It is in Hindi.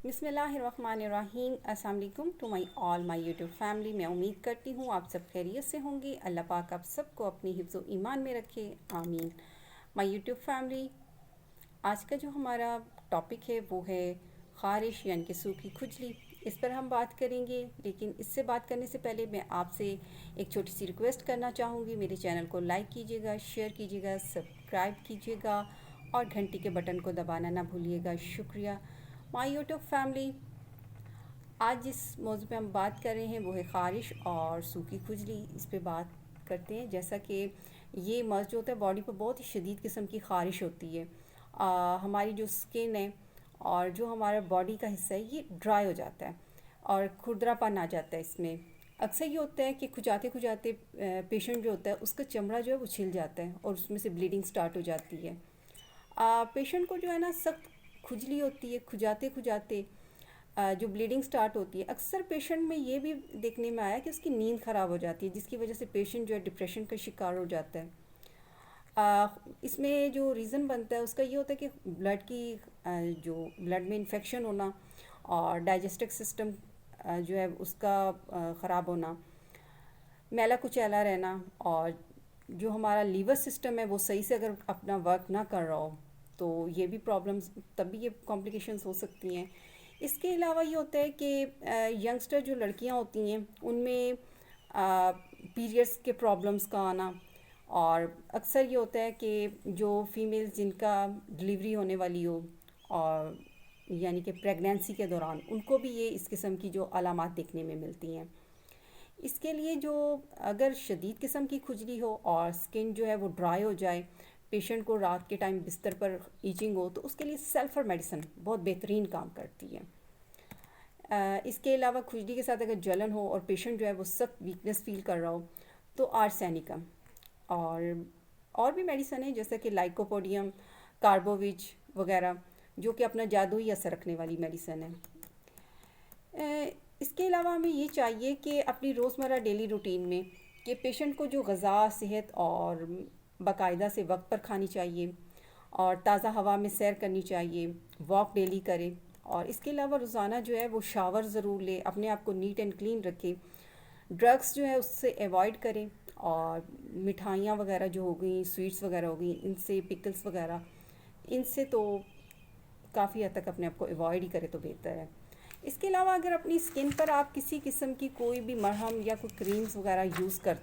बिस्मिल्लाहिर्रहमानिर्रहीम। अस्सलाम वालेकुम टू माई यूट्यूब फैमिली। मैं उम्मीद करती हूँ आप सब खैरियत से होंगे। अल्लाह पाक आप सबको अपनी हिफ्ज़ व ईमान में रखे, आमीन। माई यूट्यूब फैमिली, आज का जो हमारा टॉपिक है वो है ख़ारिश यानी कि सूखी खुजली। इस पर हम बात करेंगे, लेकिन इससे बात करने से पहले मैं आपसे एक छोटी सी रिक्वेस्ट करना चाहूँगी। मेरे चैनल को लाइक कीजिएगा, शेयर कीजिएगा, सब्सक्राइब कीजिएगा और घंटी के बटन को दबाना ना भूलिएगा। शुक्रिया। माई यूट्यूब फैमिली, आज जिस मौजू पे हम बात कर रहे हैं वो है ख़ारिश और सूखी खुजली। इस पे बात करते हैं। जैसा कि ये मर्ज़ जो होता है, बॉडी पर बहुत ही शदीद किस्म की ख़ारिश होती है। हमारी जो स्किन है और जो हमारा बॉडी का हिस्सा है ये ड्राई हो जाता है और खुरदरापन आ जाता है इसमें। अक्सर ये होता है कि खुजाते खुजाते पेशेंट जो होता है उसका चमड़ा जो है वो छिल जाता है और उसमें से ब्लीडिंग स्टार्ट हो जाती है। पेशेंट को जो है ना सख्त खुजली होती है, खुजाते खुजाते जो ब्लीडिंग स्टार्ट होती है। अक्सर पेशेंट में ये भी देखने में आया कि उसकी नींद ख़राब हो जाती है, जिसकी वजह से पेशेंट जो है डिप्रेशन का शिकार हो जाता है। इसमें जो रीज़न बनता है उसका ये होता है कि ब्लड की जो ब्लड में इन्फेक्शन होना और डाइजेस्टिव सिस्टम जो है उसका ख़राब होना, मैला कुचैला रहना, और जो हमारा लीवर सिस्टम है वो सही से अगर अपना वर्क ना कर रहा हो तो ये भी प्रॉब्लम्स, तब भी ये कॉम्प्लिकेशंस हो सकती हैं। इसके अलावा ये होता है कि यंगस्टर जो लड़कियां होती हैं उनमें पीरियड्स के प्रॉब्लम्स का आना, और अक्सर ये होता है कि जो फीमेल्स जिनका डिलीवरी होने वाली हो और यानी कि प्रेगनेंसी के दौरान, उनको भी ये इस किस्म की जो अलामात देखने में मिलती हैं। इसके लिए जो अगर शदीद किस्म की खुजली हो और स्किन जो है वो ड्राई हो जाए, पेशेंट को रात के टाइम बिस्तर पर ईचिंग हो, तो उसके लिए सल्फ़र मेडिसिन बहुत बेहतरीन काम करती है। इसके अलावा खुजली के साथ अगर जलन हो और पेशेंट जो है वो सख्त वीकनेस फील कर रहा हो तो आर्सेनिकम और भी मेडिसिन है जैसे कि लाइकोपोडियम, कार्बोविज वगैरह, जो कि अपना जादुई असर रखने वाली मेडिसिन है। इसके अलावा हमें ये चाहिए कि अपनी रोज़मर्रा डेली रूटीन में कि पेशेंट को जो ग़ज़ा, सेहत और बाकायदा से वक्त पर खानी चाहिए और ताज़ा हवा में सैर करनी चाहिए, वॉक डेली करे, और इसके अलावा रोज़ाना जो है वो शावर ज़रूर ले, अपने आप को नीट एंड क्लीन रखे, ड्रग्स जो है उससे अवॉइड करें, और मिठाइयाँ वगैरह जो हो गई, स्वीट्स वगैरह हो गई, इनसे, पिकल्स वगैरह, इनसे तो काफ़ी हद तक अपने आप को अवॉइड ही करें तो बेहतर है। इसके अलावा अगर अपनी स्किन पर आप किसी किस्म की कोई भी मरहम या कोई क्रीम्स वगैरह यूज़ करते